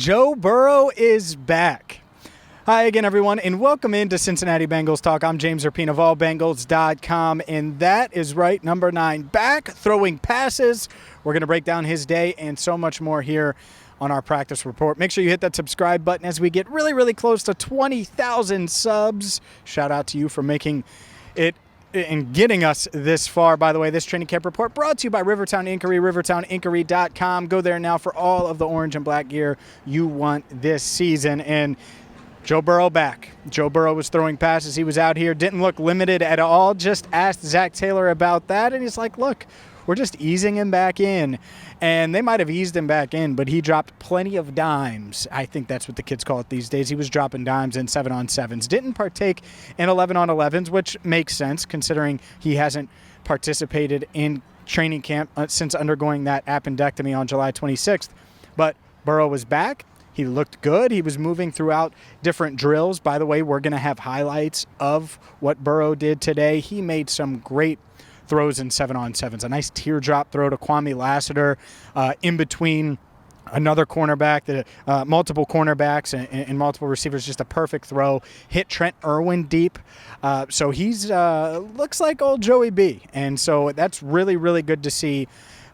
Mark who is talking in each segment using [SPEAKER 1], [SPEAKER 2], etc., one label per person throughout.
[SPEAKER 1] Joe Burrow is back. Hi again, everyone, and welcome into Cincinnati Bengals Talk. I'm James Rapien of allbengals.com, and that is right, number 9, back throwing passes. We're going to break down his day and so much more here on our practice report. Make sure you hit that subscribe button as we get really close to 20,000 subs. Shout out to you for making it and getting us this far. By the way, this training camp report brought to you by Rivertown Inquiry, rivertowninquiry.com. Go there now for all of the orange and black gear you want this season. And Joe Burrow back. Joe Burrow was throwing passes. He was out here, didn't look limited at all. Just asked Zach Taylor about that, and he's like, look, we're just easing him back in. And they might have eased him back in, but he dropped plenty of dimes. I think that's what the kids call it these days. He was dropping dimes in 7-on-7s. Didn't partake in 11-on-11s, which makes sense considering he hasn't participated in training camp since undergoing that appendectomy on July 26th. But Burrow was back. He looked good. He was moving throughout different drills. By the way, we're going to have highlights of what Burrow did today. He made some great throws in 7-on-7s. A nice teardrop throw to Kwame Lassiter in between another cornerback, multiple cornerbacks and multiple receivers. Just a perfect throw. Hit Trent Irwin deep. So he's looks like old Joey B. And so that's really good to see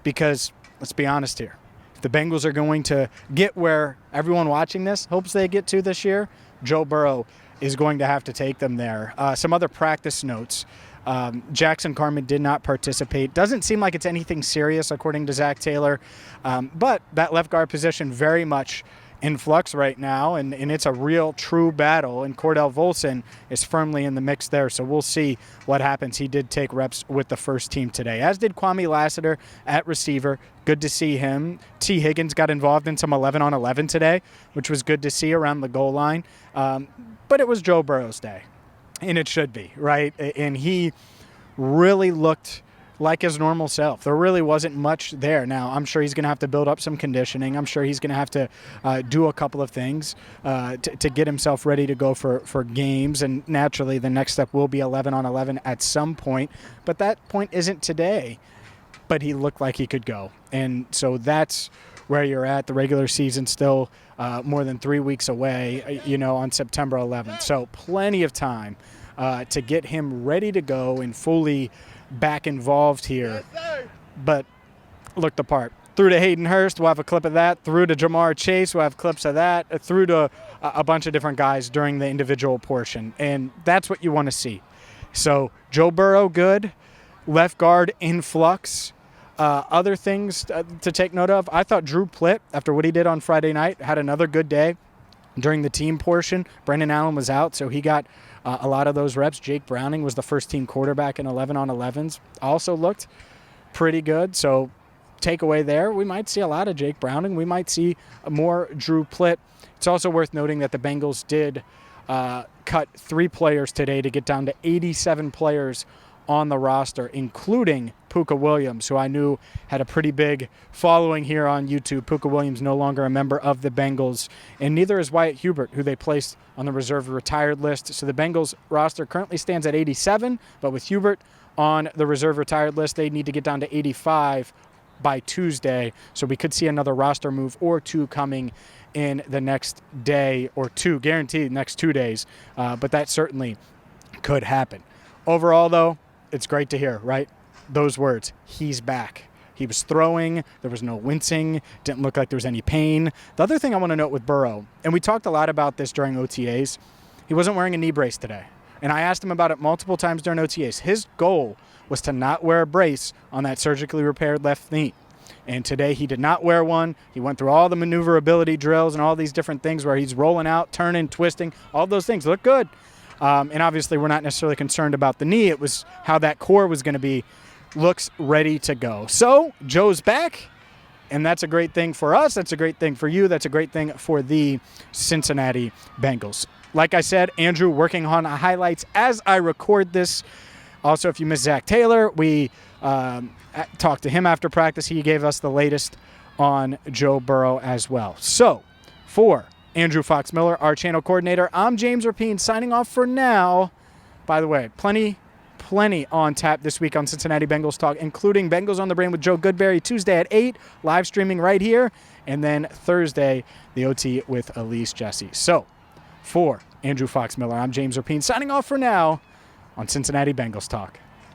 [SPEAKER 1] because, let's be honest here, if the Bengals are going to get where everyone watching this hopes they get to this year, Joe Burrow is going to have to take them there. Some other practice notes. Jackson Carman did not participate. Doesn't seem like it's anything serious, according to Zach Taylor. But that left guard position very much in flux right now, and it's a real, true battle. And Cordell Volson is firmly in the mix there, so we'll see what happens. He did take reps with the first team today, as did Kwame Lassiter at receiver. Good to see him. T. Higgins got involved in some 11-on-11 today, which was good to see around the goal line. But it was Joe Burrow's day. And it should be, right? And he really looked like his normal self. There really wasn't much there. Now, I'm sure he's going to have to build up some conditioning. I'm sure he's going to have to do a couple of things to get himself ready to go for games. And naturally, the next step will be 11-on-11 at some point. But that point isn't today. But he looked like he could go. And so that's where you're at. The regular season still more than 3 weeks away, on September 11th. So plenty of time to get him ready to go and fully back involved here. Yes, but looked the part. Threw to Hayden Hurst, we'll have a clip of that. Threw to Jamar Chase, we'll have clips of that. Threw to a bunch of different guys during the individual portion. And that's what you want to see. So Joe Burrow, good. Left guard in flux. Other things to take note of, I thought Drew Plitt, after what he did on Friday night, had another good day during the team portion. Brendan Allen was out, so he got a lot of those reps. Jake Browning was the first-team quarterback in 11-on-11s. Also looked pretty good, so takeaway there, we might see a lot of Jake Browning. We might see more Drew Plitt. It's also worth noting that the Bengals did cut 3 players today to get down to 87 players on the roster, including Puka Williams, who I knew had a pretty big following here on YouTube. Puka Williams no longer a member of the Bengals, and neither is Wyatt Hubert, who they placed on the reserve retired list. So the Bengals roster currently stands at 87, but with Hubert on the reserve retired list, they need to get down to 85 by Tuesday. So we could see another roster move or 2 coming in the next day or 2, guaranteed next 2 days, but that certainly could happen. Overall, though, it's great to hear, right? Those words, he's back. He was throwing. There was no wincing. Didn't look like there was any pain. The other thing I want to note with Burrow, and we talked a lot about this during OTAs, he wasn't wearing a knee brace today. And I asked him about it multiple times during OTAs. His goal was to not wear a brace on that surgically repaired left knee. And today he did not wear one. He went through all the maneuverability drills and all these different things where he's rolling out, turning, twisting, all those things. Look good. And obviously we're not necessarily concerned about the knee. It was how that core was going to be. Looks ready to go. So Joe's back, and that's a great thing for us. That's a great thing for you. That's a great thing for the Cincinnati Bengals. Like I said, Andrew working on highlights as I record this. Also, if you missed Zach Taylor, we talked to him after practice. He gave us the latest on Joe Burrow as well. So for Andrew Fox Miller, our channel coordinator, I'm James Rapien signing off for now. By the way, plenty plenty on tap this week on Cincinnati Bengals Talk, including Bengals on the Brain with Joe Goodberry Tuesday at 8, live streaming right here, and then Thursday, the OT with Elise Jesse. So, for Andrew Fox Miller, I'm James Rapien, signing off for now on Cincinnati Bengals Talk.